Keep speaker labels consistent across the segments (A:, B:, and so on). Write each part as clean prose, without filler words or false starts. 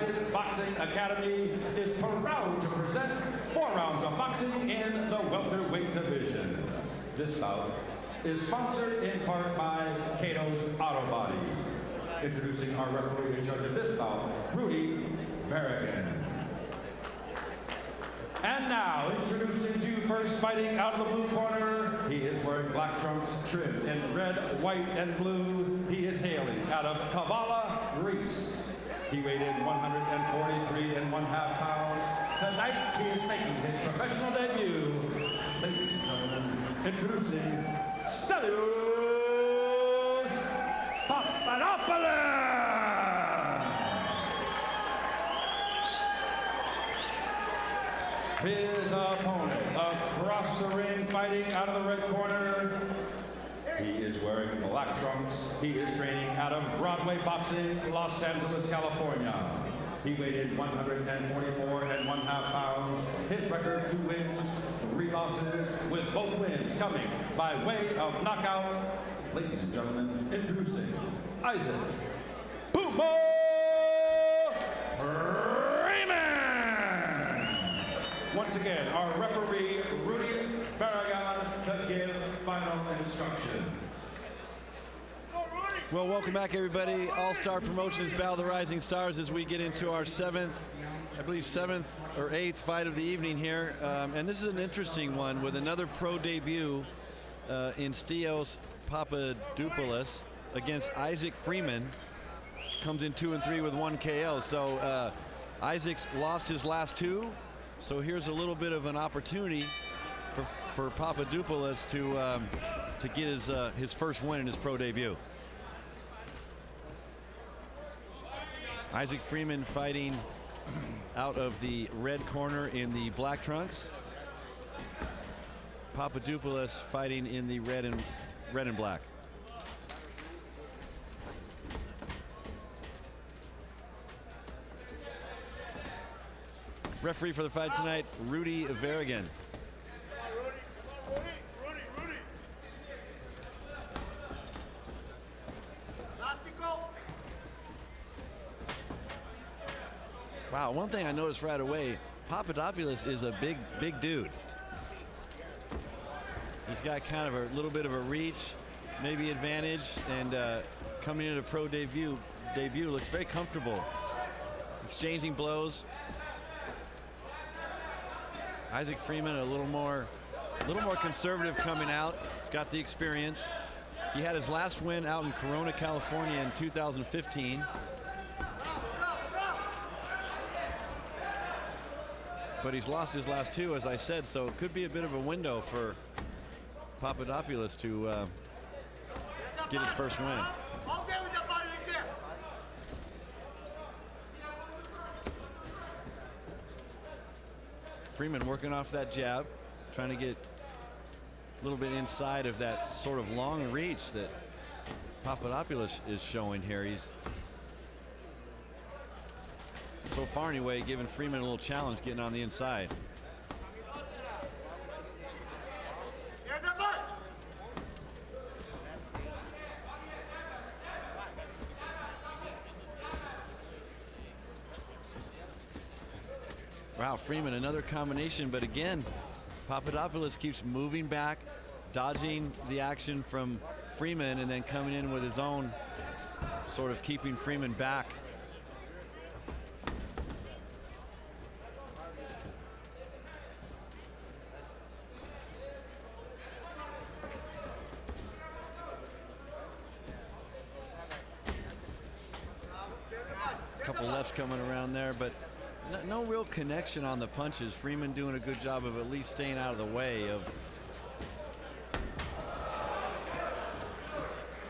A: United Boxing Academy is proud to present 4 rounds of boxing in the welterweight division. This bout is sponsored in part by Cato's Auto Body. Introducing our referee in charge of this bout, Rudy Berrigan. And now, introducing to you first, fighting out of the blue corner, he is wearing black trunks trimmed in red, white, and blue. He is hailing out of Kavala, Greece. He weighed in 143½ pounds. Tonight, he is making his professional debut. Ladies and gentlemen, introducing Stelios Papadopoulos! His opponent across the ring, fighting out of the red corner. He is wearing black trunks. He is training out of Broadway Boxing, Los Angeles, California. He weighed in 144½ pounds. His record, 2 wins, 3 losses, with both wins coming by way of knockout. Ladies and gentlemen, introducing Isaac Puma Freeman. Once again, our referee, Rudy Barragan, to give final instructions.
B: Well, welcome back, everybody. All-Star Promotions Battle of the Rising Stars as we get into our 7th or 8th fight of the evening here. And this is an interesting one with another pro debut in Stelios Papadopoulos against Isaac Freeman. Comes in 2-3 with 1 KO. So Isaac's lost his last 2. So here's a little bit of an opportunity for Papadopoulos to get his first win in his pro debut. Isaac Freeman fighting out of the red corner in the black trunks. Papadopoulos fighting in the red and black. Referee for the fight tonight, Rudy Berrigan. Wow, one thing I noticed right away, Papadopoulos is a big dude. He's got kind of a little bit of a reach, maybe advantage, and coming into pro debut looks very comfortable. Exchanging blows. Isaac Freeman a little more conservative coming out. He's got the experience. He had his last win out in Corona, California in 2015. But he's lost his last 2, as I said, so it could be a bit of a window for Papadopoulos to get his first win. Freeman working off that jab, trying to get a little bit inside of that sort of long reach that Papadopoulos is showing here. He's so far anyway giving Freeman a little challenge getting on the inside. Wow, Freeman, another combination, but again, Papadopoulos keeps moving back, dodging the action from Freeman, and then coming in with his own, sort of keeping Freeman back. A couple lefts coming around there, but no real connection on the punches. Freeman doing a good job of at least staying out of the way of.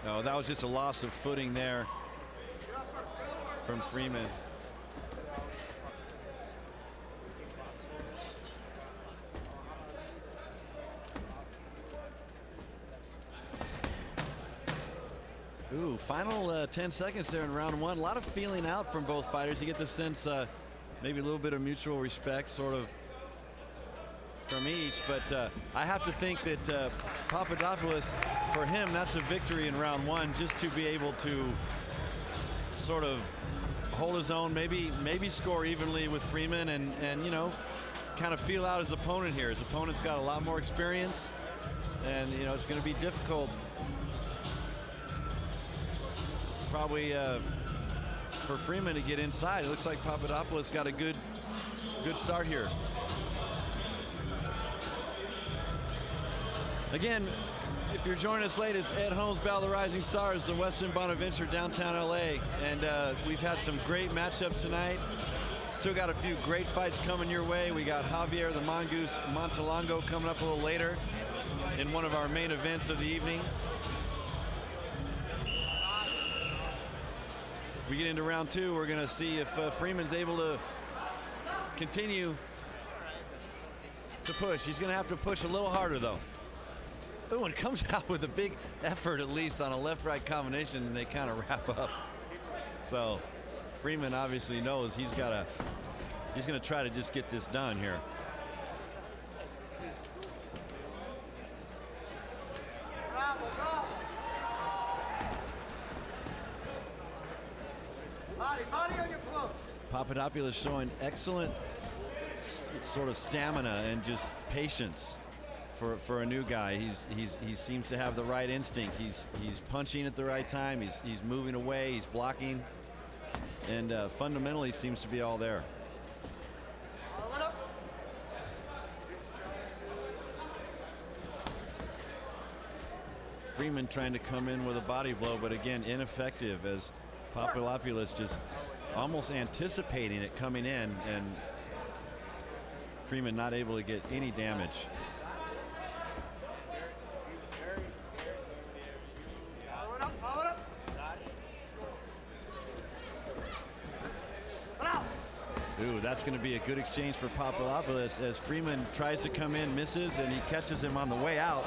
B: No, that was just a loss of footing there from Freeman. Ooh, final 10 seconds there in round 1. A lot of feeling out from both fighters. You get the sense maybe a little bit of mutual respect sort of from each, but I have to think that Papadopoulos, for him, that's a victory in round 1, just to be able to sort of hold his own, maybe score evenly with Freeman, and you know, kind of feel out his opponent here. His opponent's got a lot more experience, and you know, it's going to be difficult probably for Freeman to get inside. It looks like Papadopoulos got a good start here. Again, if you're joining us late, it's Ed Holmes, Battle of the Rising Stars, the Westin Bonaventure, downtown LA, and we've had some great matchups tonight. Still got a few great fights coming your way. We got Javier the Mongoose Montalongo coming up a little later in one of our main events of the evening. If we get into round two, we're going to see if Freeman's able to continue to push. He's going to have to push a little harder, though. Ooh, and comes out with a big effort, at least on a left-right combination, and they kind of wrap up. So Freeman obviously knows he's going to try to just get this done here. Papadopoulos showing excellent sort of stamina and just patience for a new guy. He seems to have the right instinct. He's punching at the right time. He's moving away. He's blocking, and fundamentally seems to be all there. Freeman trying to come in with a body blow, but again ineffective, as Papadopoulos just almost anticipating it coming in, and Freeman not able to get any damage. Ooh, that's going to be a good exchange for Papadopoulos as Freeman tries to come in, misses, and he catches him on the way out.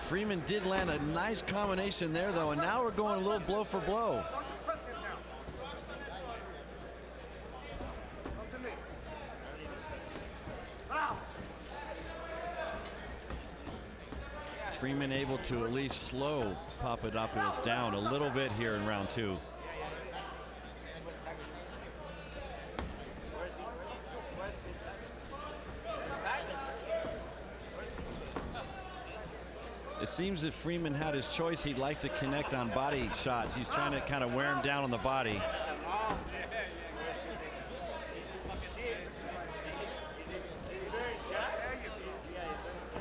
B: Freeman did land a nice combination there, though, and now we're going a little blow for blow. Freeman able to at least slow Papadopoulos down a little bit here in round two. It seems that Freeman had his choice. He'd like to connect on body shots. He's trying to kind of wear him down on the body.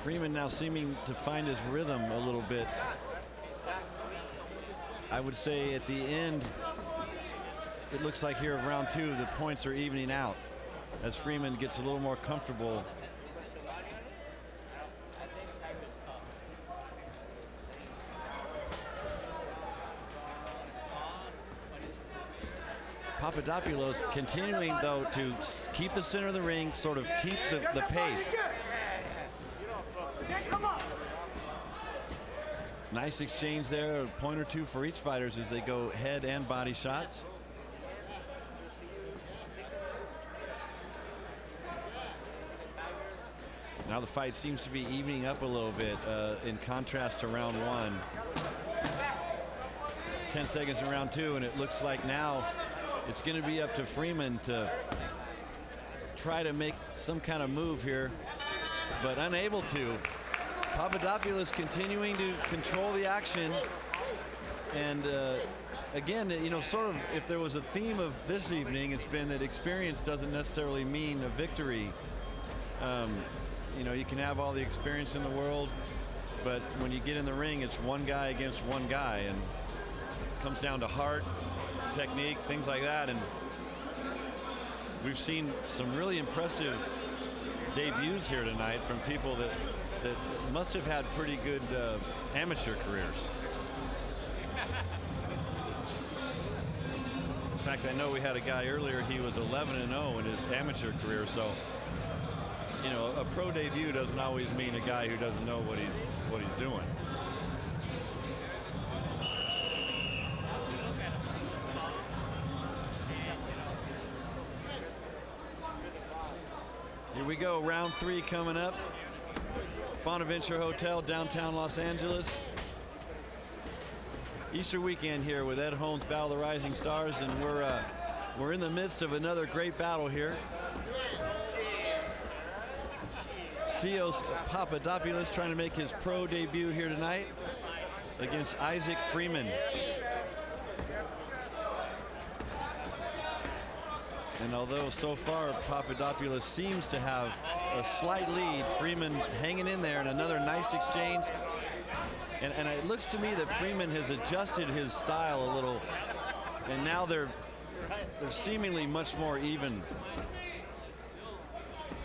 B: Freeman now seeming to find his rhythm a little bit. I would say at the end, it looks like here of round two, the points are evening out as Freeman gets a little more comfortable. Papadopoulos continuing, though, to keep the center of the ring, sort of keep the pace. Nice exchange there, a point or two for each fighters as they go head and body shots. Now the fight seems to be evening up a little bit in contrast to round one. 10 seconds in round two, and it looks like now it's going to be up to Freeman to try to make some kind of move here, but unable to. Papadopoulos continuing to control the action, and again, you know, sort of if there was a theme of this evening, it's been that experience doesn't necessarily mean a victory. You know, you can have all the experience in the world, but when you get in the ring, it's one guy against one guy, and it comes down to heart, technique, things like that. And we've seen some really impressive debuts here tonight from people that must have had pretty good amateur careers. In fact, I know we had a guy earlier, he was 11-0 in his amateur career, so you know, a pro debut doesn't always mean a guy who doesn't know what he's doing. Here we go, round three coming up. Bonaventure Hotel, downtown Los Angeles. Easter weekend here with Ed Holmes, Battle of the Rising Stars, and we're in the midst of another great battle here. Steos Papadopoulos trying to make his pro debut here tonight against Isaac Freeman. And although so far Papadopoulos seems to have a slight lead, Freeman hanging in there, and another nice exchange. And it looks to me that Freeman has adjusted his style a little, and now they're seemingly much more even,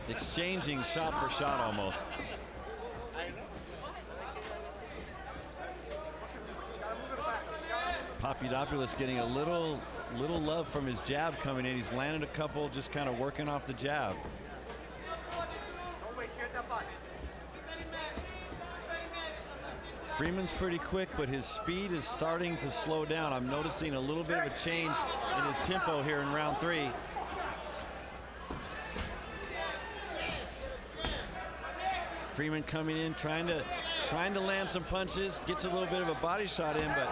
B: exchanging shot for shot almost. Papadopoulos getting a little love from his jab coming in. He's landed a couple, just kind of working off the jab. Freeman's pretty quick, but his speed is starting to slow down. I'm noticing a little bit of a change in his tempo here in round 3. Freeman coming in, trying to land some punches, gets a little bit of a body shot in, but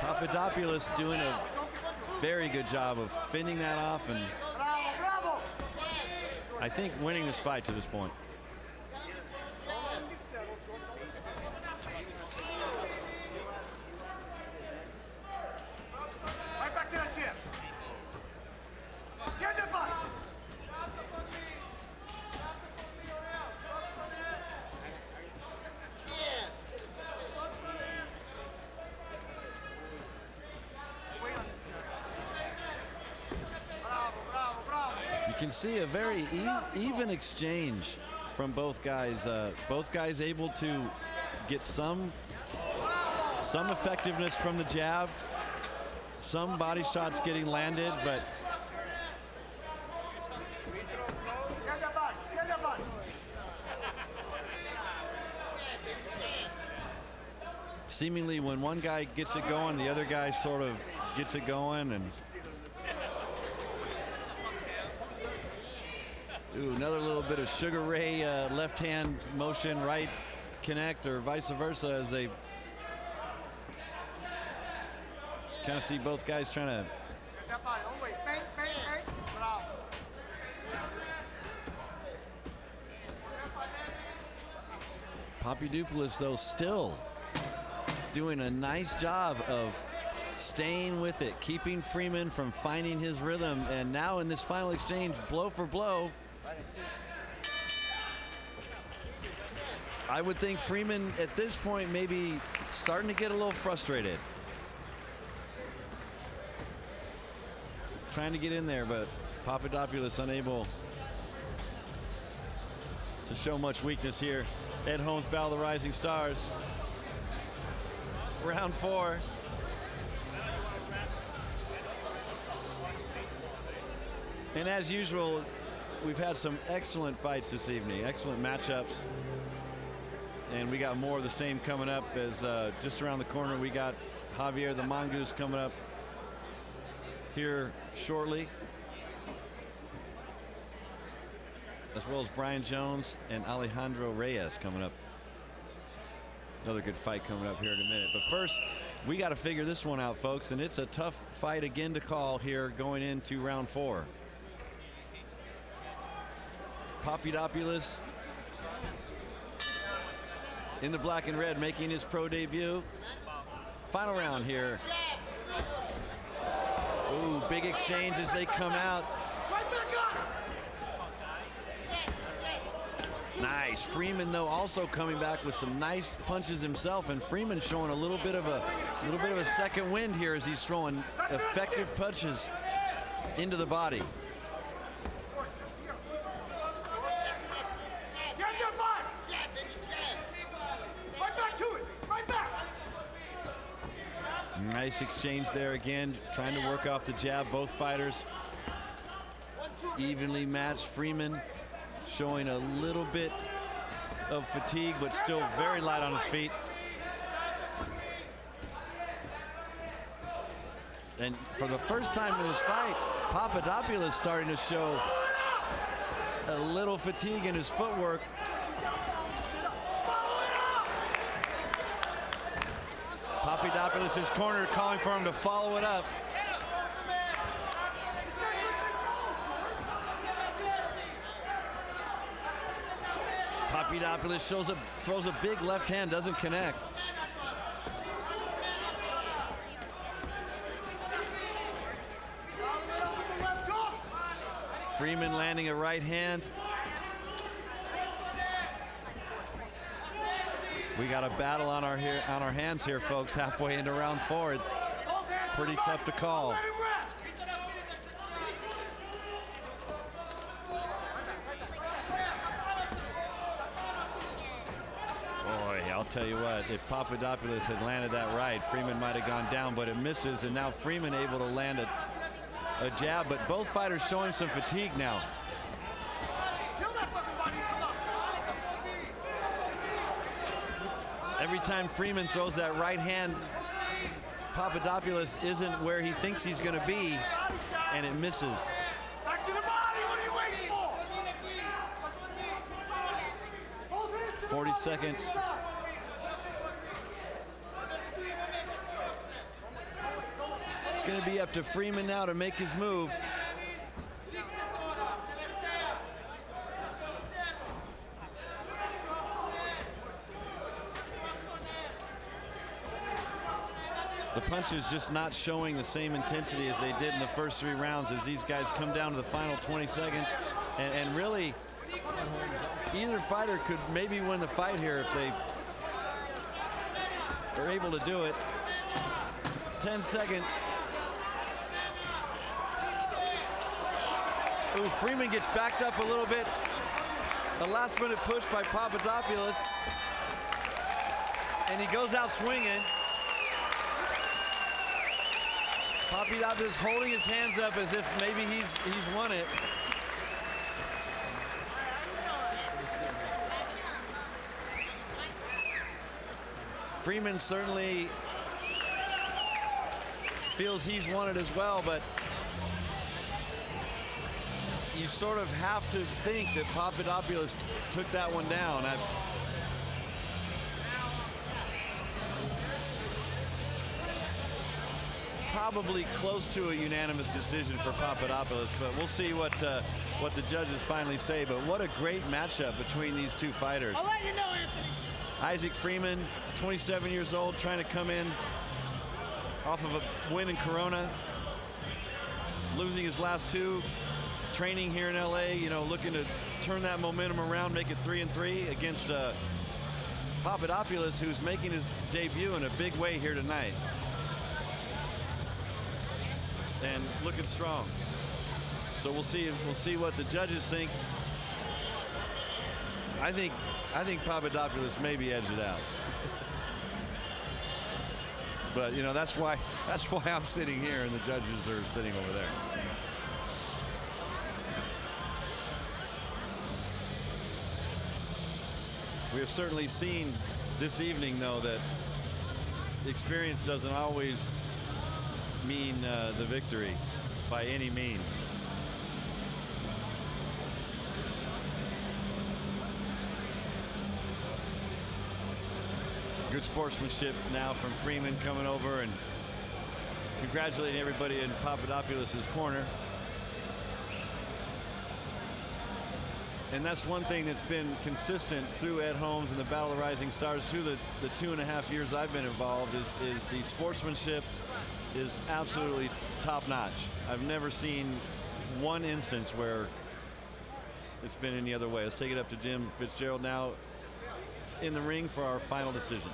B: Papadopoulos doing a very good job of fending that off, and I think winning this fight to this point. You can see a very even exchange from both guys. Both guys able to get some effectiveness from the jab, some body shots getting landed, but seemingly when one guy gets it going, the other guy sort of gets it going. And ooh, another little bit of Sugar Ray left hand motion, right connect, or vice versa, as they kind of see both guys trying to Papadopoulos, though, still doing a nice job of staying with it, keeping Freeman from finding his rhythm. And now in this final exchange, blow for blow, I would think Freeman at this point maybe starting to get a little frustrated. Trying to get in there, but Papadopoulos unable to show much weakness here. Ed Holmes, Battle of the Rising Stars. Round 4. And as usual, we've had some excellent fights this evening, excellent matchups. And we got more of the same coming up, as just around the corner we got Javier the Mongoose coming up here shortly, as well as Brian Jones and Alejandro Reyes coming up. Another good fight coming up here in a minute. But first, we got to figure this one out, folks, and it's a tough fight again to call here going into round 4. Papadopoulos in the black and red, making his pro debut. Final round here. Ooh, big exchange as they come out. Nice. Freeman, though, also coming back with some nice punches himself, and Freeman showing a little bit of a second wind here as he's throwing effective punches into the body. Nice exchange there again, trying to work off the jab. Both fighters evenly matched. Freeman showing a little bit of fatigue, but still very light on his feet. And for the first time in this fight, Papadopoulos starting to show a little fatigue in his footwork. Papadopoulos Papadopoulos' his corner calling for him to follow it up. Papadopoulos throws a big left hand, doesn't connect. Freeman landing a right hand. We got a battle on our hands here, folks, halfway into round 4. It's pretty tough to call. Boy, I'll tell you what, if Papadopoulos had landed that right, Freeman might have gone down, but it misses, and now Freeman able to land a jab, but both fighters showing some fatigue now. Every time Freeman throws that right hand, Papadopoulos isn't where he thinks he's going to be, and it misses.
C: Back to the body, what are you waiting for?
B: 40 seconds. It's going to be up to Freeman now to make his move. The punches just not showing the same intensity as they did in the first 3 rounds as these guys come down to the final 20 seconds. And really, either fighter could maybe win the fight here if they are able to do it. 10 seconds. Ooh, Freeman gets backed up a little bit. A last minute push by Papadopoulos. And he goes out swinging. Papadopoulos holding his hands up as if maybe he's won it. Freeman certainly feels he's won it as well, but you sort of have to think that Papadopoulos took that one down. Probably close to a unanimous decision for Papadopoulos, but we'll see what the judges finally say. But what a great matchup between these two fighters.
C: I'll let you know, Anthony.
B: Isaac Freeman, 27 years old, trying to come in off of a win in Corona, losing his last 2, training here in LA, you know, looking to turn that momentum around, make it 3-3 against Papadopoulos, who's making his debut in a big way here tonight. And looking strong. So we'll see what the judges think. I think Papadopoulos maybe edged it out. But you know, that's why I'm sitting here and the judges are sitting over there. We have certainly seen this evening, though, that experience doesn't always mean the victory by any means. Good sportsmanship now from Freeman coming over and congratulating everybody in Papadopoulos' corner. And that's one thing that's been consistent through Ed Holmes and the Battle of Rising Stars through the 2.5 years I've been involved is the sportsmanship is absolutely top-notch. I've never seen one instance where it's been any other way. Let's take it up to Jim Fitzgerald now in the ring for our final decision.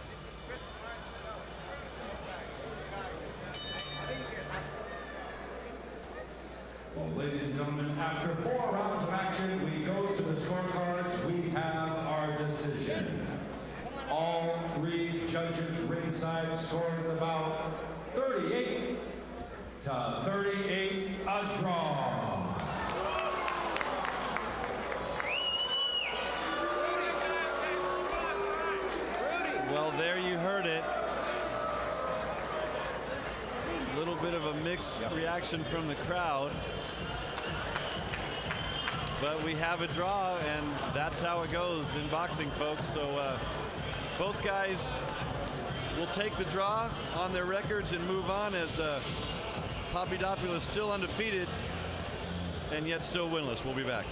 A: Well, ladies and gentlemen, after 4 rounds of action, we go to the scorecards. We have our decision. All 3 judges ringside scored about 38 to 38, a draw.
B: Well, there you heard it. A little bit of a mixed reaction from the crowd. But we have a draw, and that's how it goes in boxing, folks. So both guys will take the draw on their records and move on, as Papadopoulos still undefeated and yet still winless. We'll be back.